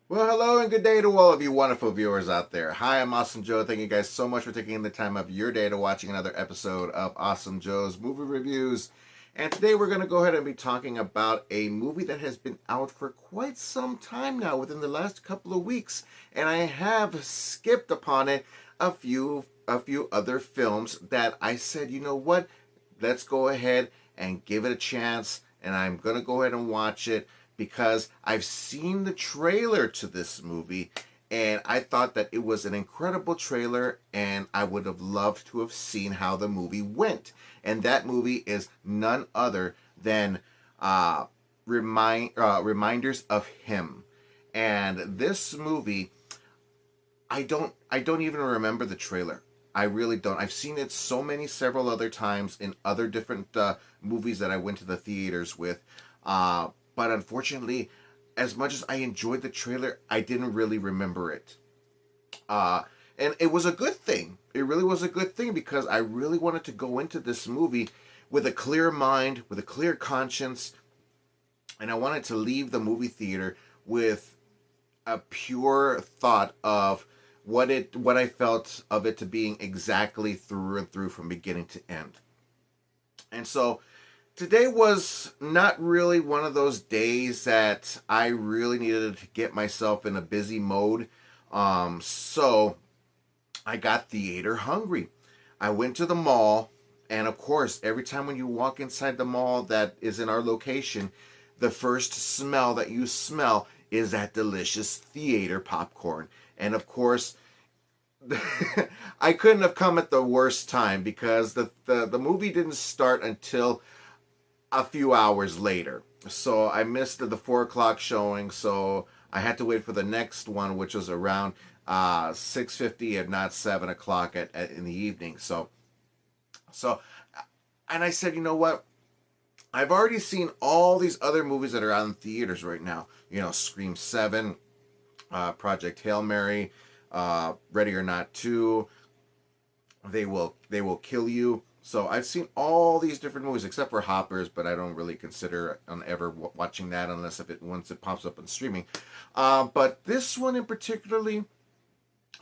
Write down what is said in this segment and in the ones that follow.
Well, hello and good day to all of you wonderful viewers out there. Hi, I'm Awesome Joe. Thank you guys so much for taking the time of your day to watching another episode of Awesome Joe's Movie Reviews. And today we're going to go ahead and be talking about a movie that has been out for quite some time now, within the last couple of weeks. And I have skipped upon it a few other films that I said, you know what? Let's go ahead and give it a chance. And I'm going to go ahead and watch it because I've seen the trailer to this movie and I thought that it was an incredible trailer and I would have loved to have seen how the movie went. And that movie is none other than Reminders of Him. And this movie, I don't even remember the trailer. I really don't. I've seen it several other times in other different movies that I went to the theaters with. But unfortunately, as much as I enjoyed the trailer, I didn't really remember it. And it was a good thing. It really was a good thing because I really wanted to go into this movie with a clear mind, with a clear conscience, and I wanted to leave the movie theater with a pure thought of what I felt of it to being exactly through and through from beginning to end. And so today was not really one of those days that I really needed to get myself in a busy mode. So I got theater hungry. I went to the mall, and of course, every time when you walk inside the mall that is in our location, the first smell that you smell is that delicious theater popcorn. And of course, I couldn't have come at the worst time because the movie didn't start until a few hours later. So I missed the 4 o'clock showing. So I had to wait for the next one, which was around 6:50, if not 7 o'clock in the evening. So, and I said, you know what? I've already seen all these other movies that are out in theaters right now. You know, Scream 7, Project Hail Mary, Ready or Not 2, They Will Kill You. So I've seen all these different movies except for Hoppers, but I don't really consider on ever watching that unless if it once it pops up on streaming. But this one in particularly,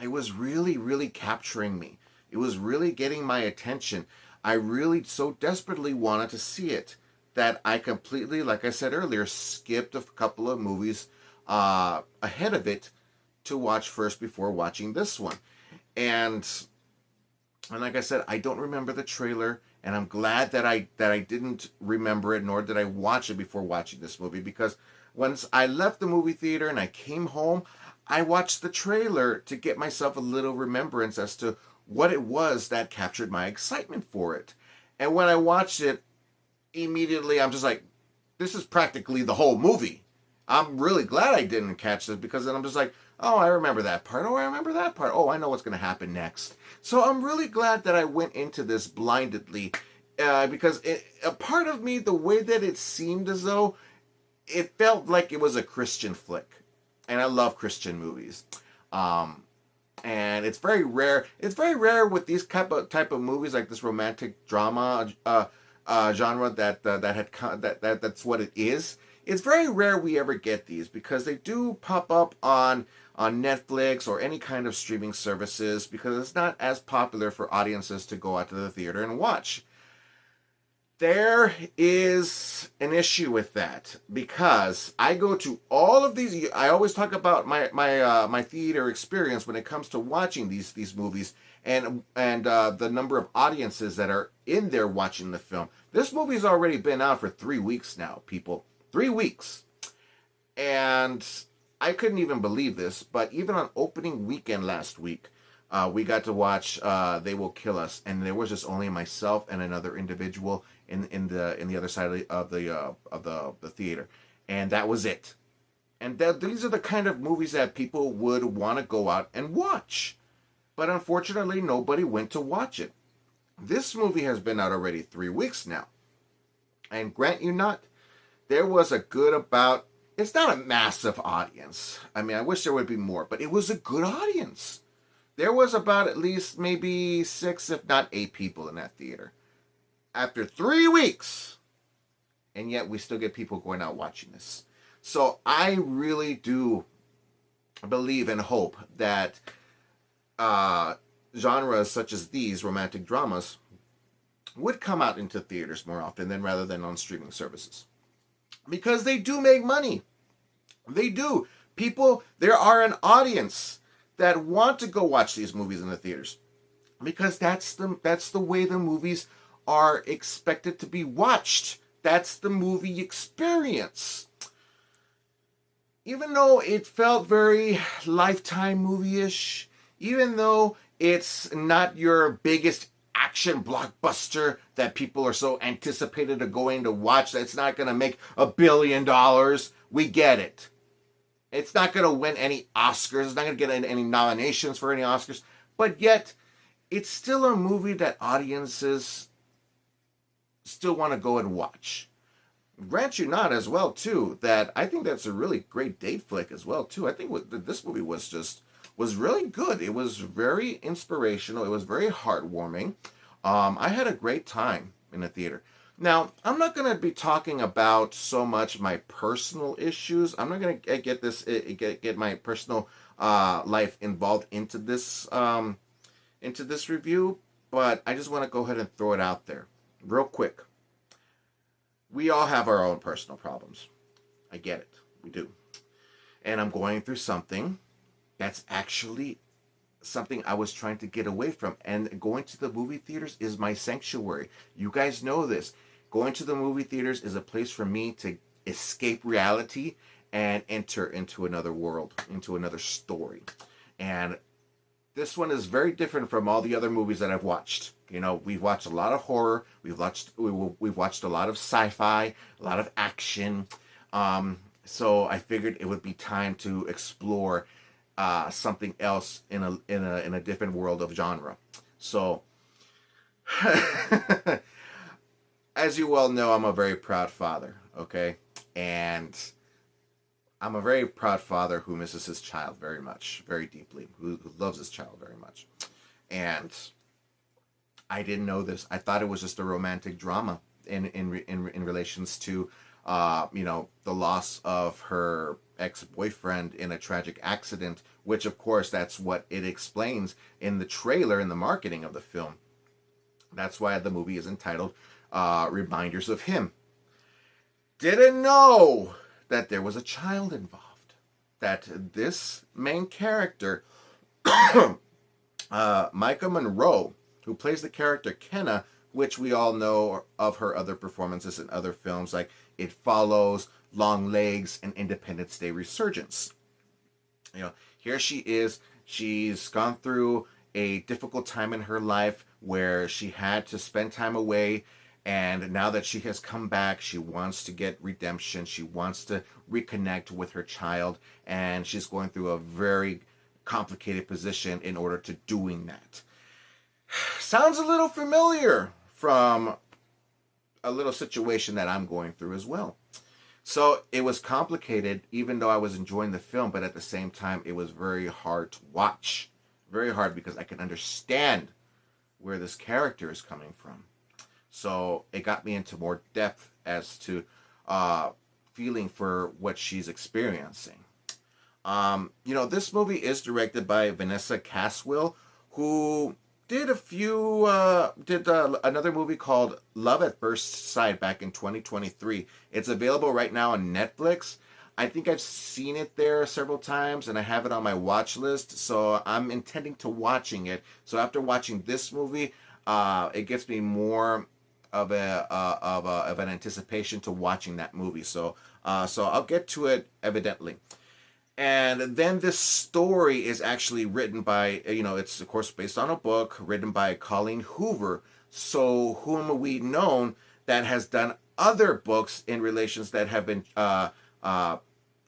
it was really capturing me. It was really getting my attention. I really so desperately wanted to see it that I completely, like I said earlier, skipped a couple of movies ahead of it to watch first before watching this one. And and like I said, I don't remember the trailer, and I'm glad that I didn't remember it, nor did I watch it before watching this movie. Because once I left the movie theater and I came home, I watched the trailer to get myself a little remembrance as to what it was that captured my excitement for it. And when I watched it, immediately I'm just like, this is practically the whole movie. I'm really glad I didn't catch this because then I'm just like, oh, I remember that part. Oh, I remember that part. Oh, I know what's going to happen next. So I'm really glad that I went into this blindedly because a part of me, the way that it seemed as though it felt like it was a Christian flick. And I love Christian movies. Um, and it's very rare. It's very rare with these type of movies like this romantic drama genre that's what it is. It's very rare we ever get these because they do pop up on Netflix or any kind of streaming services because it's not as popular for audiences to go out to the theater and watch. There is an issue with that because I go to all of these. I always talk about my theater experience when it comes to watching these movies and the number of audiences that are in there watching the film. This movie's already been out for 3 weeks now, people. 3 weeks, and I couldn't even believe this. But even on opening weekend last week, we got to watch They Will Kill Us, and there was just only myself and another individual in the other side of the theater, and that was it. And these are the kind of movies that people would want to go out and watch, but unfortunately, nobody went to watch it. This movie has been out already 3 weeks now, and grant you not, there was a good about. It's not a massive audience. I mean, I wish there would be more, but it was a good audience. There was about at least maybe 6, if not 8 people in that theater. After 3 weeks, and yet we still get people going out watching this. So I really do believe and hope that uh, genres such as these romantic dramas would come out into theaters more often than rather than on streaming services, because they do make money. They do. People, there are an audience that want to go watch these movies in the theaters, because that's the way the movies are expected to be watched. That's the movie experience. Even though it felt very Lifetime movie-ish, even though it's not your biggest action blockbuster that people are so anticipated to going to watch, that's not going to make $1 billion. We get it. It's not going to win any Oscars. It's not going to get any nominations for any Oscars. But yet, it's still a movie that audiences still want to go and watch. Grant you not as well too that I think that's a really great date flick as well too. I think this movie was really good. It was very inspirational. It was very heartwarming. I had a great time in the theater. Now, I'm not going to be talking about so much my personal issues. I'm not going to get my personal life involved into this review, but I just want to go ahead and throw it out there real quick. We all have our own personal problems. I get it. We do. And I'm going through something that's actually something I was trying to get away from. And going to the movie theaters is my sanctuary. You guys know this. Going to the movie theaters is a place for me to escape reality and enter into another world, into another story. And this one is very different from all the other movies that I've watched. You know, we've watched a lot of horror. We've watched a lot of sci-fi, a lot of action. So I figured it would be time to explore something else in a different world of genre. So, as you well know, I'm a very proud father. Okay, and I'm a very proud father who misses his child very much, very deeply, who loves his child very much. And I didn't know this. I thought it was just a romantic drama in relations to, the loss of her ex-boyfriend in a tragic accident, which of course that's what it explains in the trailer, in the marketing of the film. That's why the movie is entitled Reminders of Him. Didn't know that there was a child involved. That this main character, Micah Monroe, who plays the character Kenna, which we all know of her other performances in other films like It Follows, Long Legs, and Independence Day Resurgence. You know, here she is. She's gone through a difficult time in her life where she had to spend time away. And now that she has come back, she wants to get redemption. She wants to reconnect with her child. And she's going through a very complicated position in order to doing that. Sounds a little familiar from a little situation that I'm going through as well. So it was complicated, even though I was enjoying the film, but at the same time, it was very hard to watch. Very hard because I can understand where this character is coming from. So it got me into more depth as to feeling for what she's experiencing. This movie is directed by Vanessa Caswell, who did another movie called Love at First Sight back in 2023. It's available right now on Netflix. I think I've seen it there several times, and I have it on my watch list, so I'm intending to watching it. So after watching this movie, it gets me more of an anticipation to watching that movie. So I'll get to it evidently. And then this story is actually written by, it's of course based on a book written by Colleen Hoover, so whom we known that has done other books in relations that have been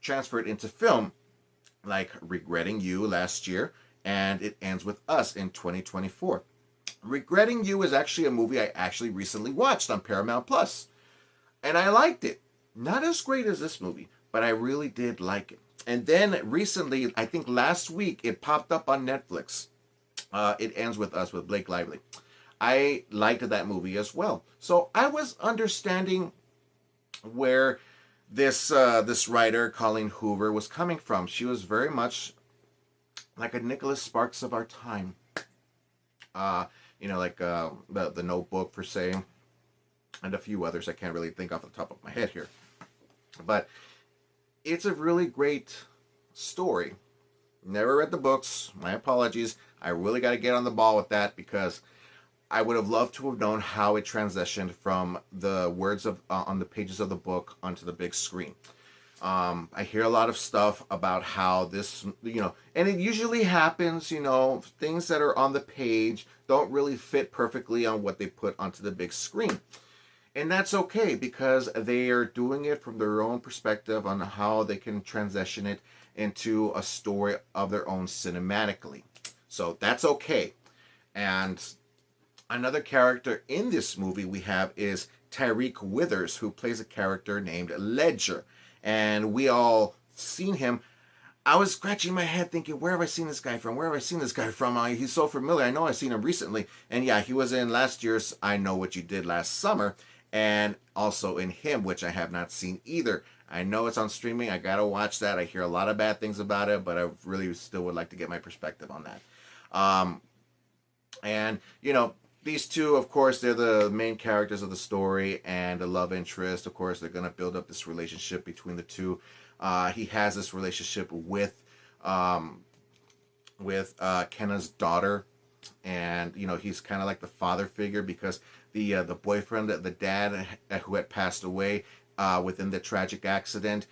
transferred into film, like Regretting You last year, and It Ends With Us in 2024. Regretting You is actually a movie I actually recently watched on Paramount Plus, and I liked it. Not as great as this movie, but I really did like it. And then recently, I think last week, it popped up on Netflix. It Ends With Us with Blake Lively. I liked that movie as well. So I was understanding where this writer, Colleen Hoover, was coming from. She was very much like a Nicholas Sparks of our time. Uh, like the Notebook per se, and a few others I can't really think off the top of my head here. But it's a really great story. Never read the books. My apologies. I really got to get on the ball with that because I would have loved to have known how it transitioned from the words of on the pages of the book onto the big screen. I hear a lot of stuff about how this, and it usually happens, things that are on the page don't really fit perfectly on what they put onto the big screen. And that's okay because they are doing it from their own perspective on how they can transition it into a story of their own cinematically. So that's okay. And another character in this movie we have is Tyreek Withers, who plays a character named Ledger. And we all seen him. I was scratching my head thinking, where have I seen this guy from? Where have I seen this guy from? He's so familiar. I know I've seen him recently. And yeah, he was in last year's I Know What You Did Last Summer. And also in Him, which I have not seen either. I know it's on streaming. I got to watch that. I hear a lot of bad things about it, but I really still would like to get my perspective on that. And, these two, of course, they're the main characters of the story and the love interest. Of course, they're going to build up this relationship between the two. He has this relationship with Kenna's daughter, and he's kind of like the father figure because the boyfriend, the dad who had passed away within the tragic accident,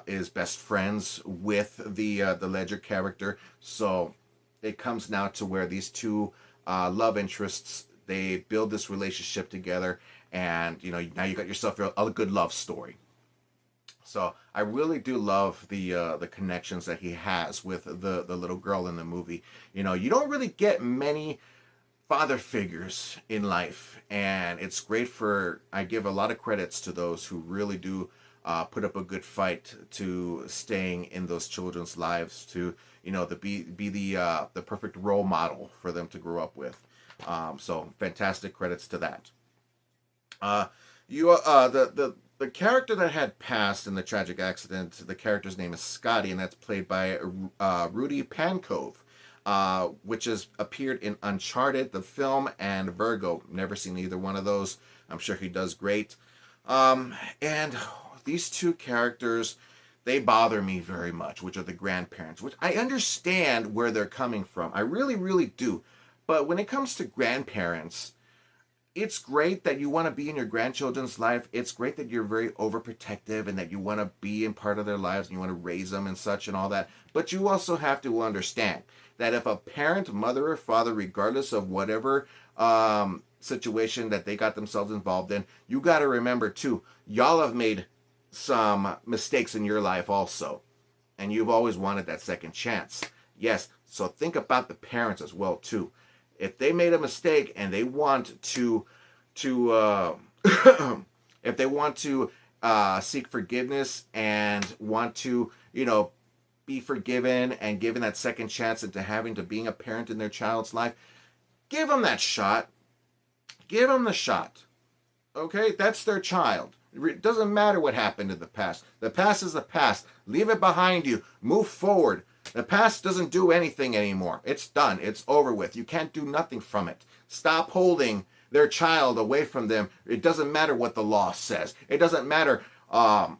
is best friends with the Ledger character. So it comes now to where these two love interests, they build this relationship together, and now you got yourself a good love story. So I really do love the connections that he has with the little girl in the movie. You don't really get many father figures in life, and it's great I give a lot of credits to those who really do put up a good fight to staying in those children's lives, to be the perfect role model for them to grow up with. So fantastic credits to that. The character that had passed in the tragic accident, the character's name is Scotty, and that's played by Rudy Pankove, which has appeared in Uncharted, the film, and Virgo. Never seen either one of those. I'm sure he does great. And these two characters, they bother me very much, which are the grandparents, which I understand where they're coming from. I really, really do. But when it comes to grandparents, it's great that you want to be in your grandchildren's life. It's great that you're very overprotective and that you want to be in part of their lives and you want to raise them and such and all that. But you also have to understand that if a parent, mother or father, regardless of whatever situation that they got themselves involved in, you got to remember too, y'all have made some mistakes in your life also. And you've always wanted that second chance. Yes, so think about the parents as well too. If they made a mistake and they want to if they want to seek forgiveness and want to, be forgiven and given that second chance into having to being a parent in their child's life, give them that shot. Give them the shot. Okay? That's their child. It doesn't matter what happened in the past. The past is the past. Leave it behind you. Move forward. The past doesn't do anything anymore. It's done. It's over with. You can't do nothing from it. Stop holding their child away from them. It doesn't matter what the law says. It doesn't matter, what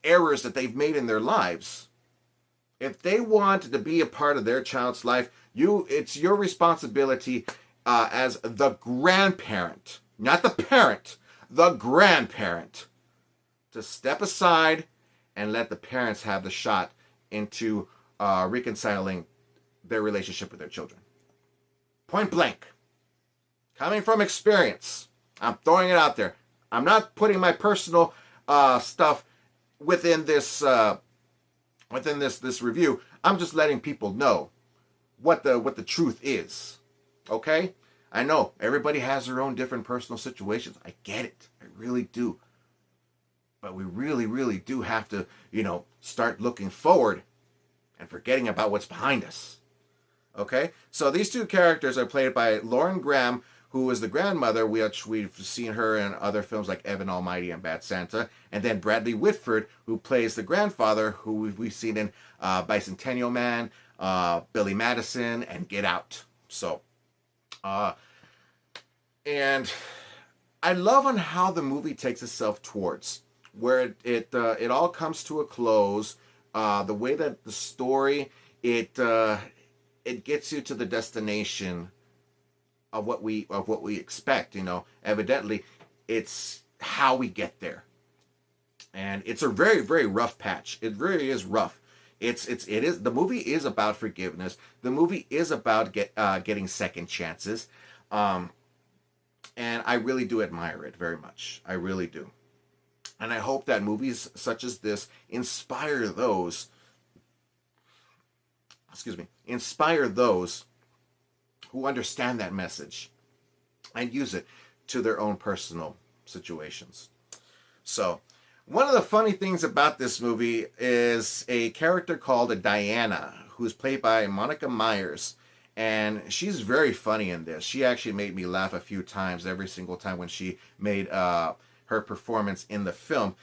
errors that they've made in their lives. If they want to be a part of their child's life, it's your responsibility as the grandparent, not the parent, the grandparent, to step aside and let the parents have the shot into reconciling their relationship with their children. Point blank. Coming from experience. I'm throwing it out there. I'm not putting my personal stuff within this review. I'm just letting people know what the truth is. Okay? I know everybody has their own different personal situations. I get it. I really do. But we really, really do have to, start looking forward and forgetting about what's behind us. Okay? So these two characters are played by Lauren Graham, who is the grandmother, which we've seen her in other films like Evan Almighty and Bad Santa, and then Bradley Whitford, who plays the grandfather, who we've seen in Bicentennial Man, Billy Madison, and Get Out. So, and I love on how the movie takes itself towards where it all comes to a close. The way that the story it gets you to the destination of what we expect. Evidently, it's how we get there, and it's a very, very rough patch. It really is rough. It is the movie is about forgiveness. The movie is about getting second chances, and I really do admire it very much. I really do, and I hope that movies such as this inspire those. Inspire those who understand that message and use it to their own personal situations. So, one of the funny things about this movie is a character called Diana, who's played by Monica Myers. And she's very funny in this. She actually made me laugh a few times, every single time when she made her performance in the film.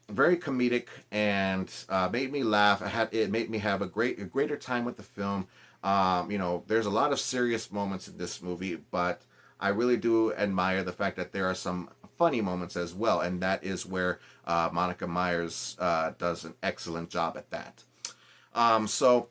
Very comedic and made me laugh. It made me have a greater time with the film. There's a lot of serious moments in this movie, but I really do admire the fact that there are some funny moments as well, and that is where Monica Myers does an excellent job at that. So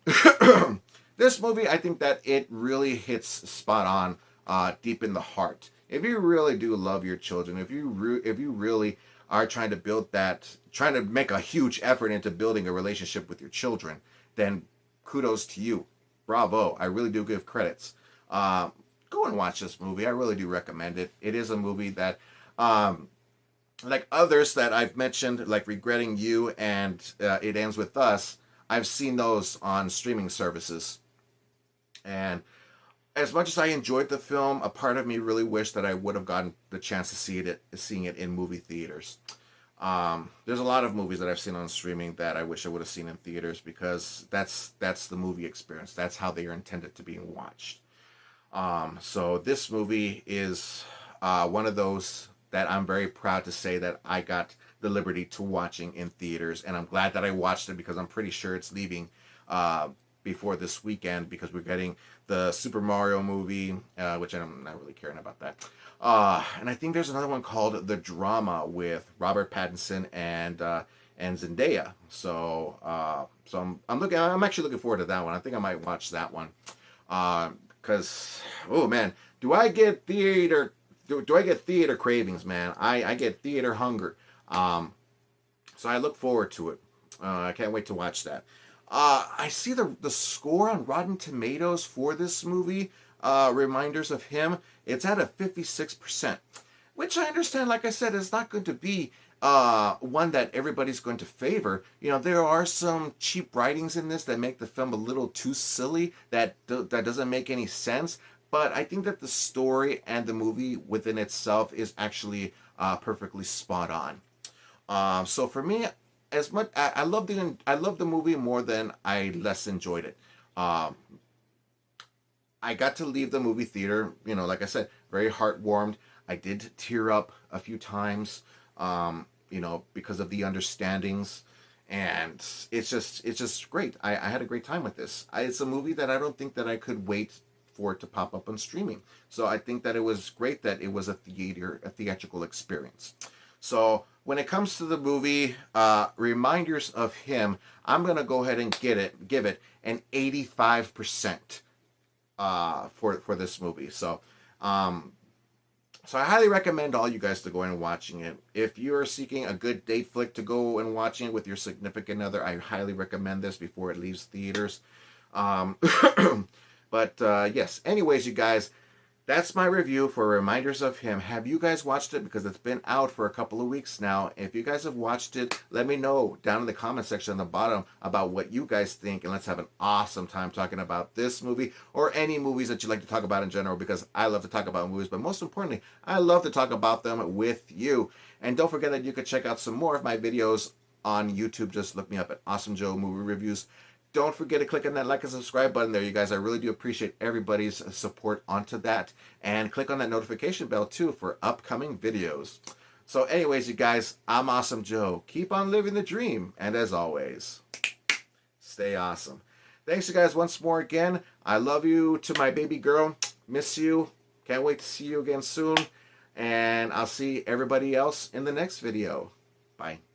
this movie, I think that it really hits spot on, deep in the heart. If you really do love your children, if you really are trying to make a huge effort into building a relationship with your children, then kudos to you. Bravo. I really do give credits. Go and watch this movie. I really do recommend it. It is a movie that, like others that I've mentioned, like Regretting You and It Ends With Us, I've seen those on streaming services. And as much as I enjoyed the film, a part of me really wished that I would have gotten the chance to seeing it in movie theaters. There's a lot of movies that I've seen on streaming that I wish I would have seen in theaters, because that's the movie experience. That's how they are intended to be watched. So this movie is one of those that I'm very proud to say that I got the liberty to watching in theaters, and I'm glad that I watched it, because I'm pretty sure it's leaving before this weekend, because we're getting the Super Mario movie, which I'm not really caring about that. And I think there's another one called The Drama with Robert Pattinson and Zendaya. So I'm actually looking forward to that one. I think I might watch that one. Cause oh man, do I get theater cravings, man? I get theater hunger. So I look forward to it. I can't wait to watch that. I see the score on Rotten Tomatoes for this movie, Reminders of Him, it's at a 56%, which I understand, like I said, is not going to be one that everybody's going to favor. There are some cheap writings in this that make the film a little too silly, that doesn't make any sense, but I think that the story and the movie within itself is actually perfectly spot on. So for me, as much I love the movie more than I less enjoyed it. I got to leave the movie theater, like I said, very heartwarmed. I did tear up a few times, because of the understandings, and it's just great. I had a great time with this. It's a movie that I don't think that I could wait for it to pop up on streaming. So I think that it was great that it was a theatrical experience. So when it comes to the movie, Reminders of Him, I'm gonna go ahead and give it an 85% for this movie. So I highly recommend all you guys to go in and watching it. If you're seeking a good date flick to go and watching it with your significant other, I highly recommend this before it leaves theaters. But yes, anyways, you guys, that's my review for Reminders of Him. Have you guys watched it? Because it's been out for a couple of weeks now. If you guys have watched it, let me know down in the comment section on the bottom about what you guys think. And let's have an awesome time talking about this movie or any movies that you like to talk about in general, because I love to talk about movies. But most importantly, I love to talk about them with you. And don't forget that you can check out some more of my videos on YouTube. Just look me up at Awesome Joe Movie Reviews. don't forget to click on that like and subscribe button there, you guys. I really do appreciate everybody's support onto that. And click on that notification bell, too, for upcoming videos. So anyways, you guys, I'm Awesome Joe. Keep on living the dream. And as always, stay awesome. Thanks, you guys, once more again. I love you to my baby girl. Miss you. Can't wait to see you again soon. And I'll see everybody else in the next video. Bye.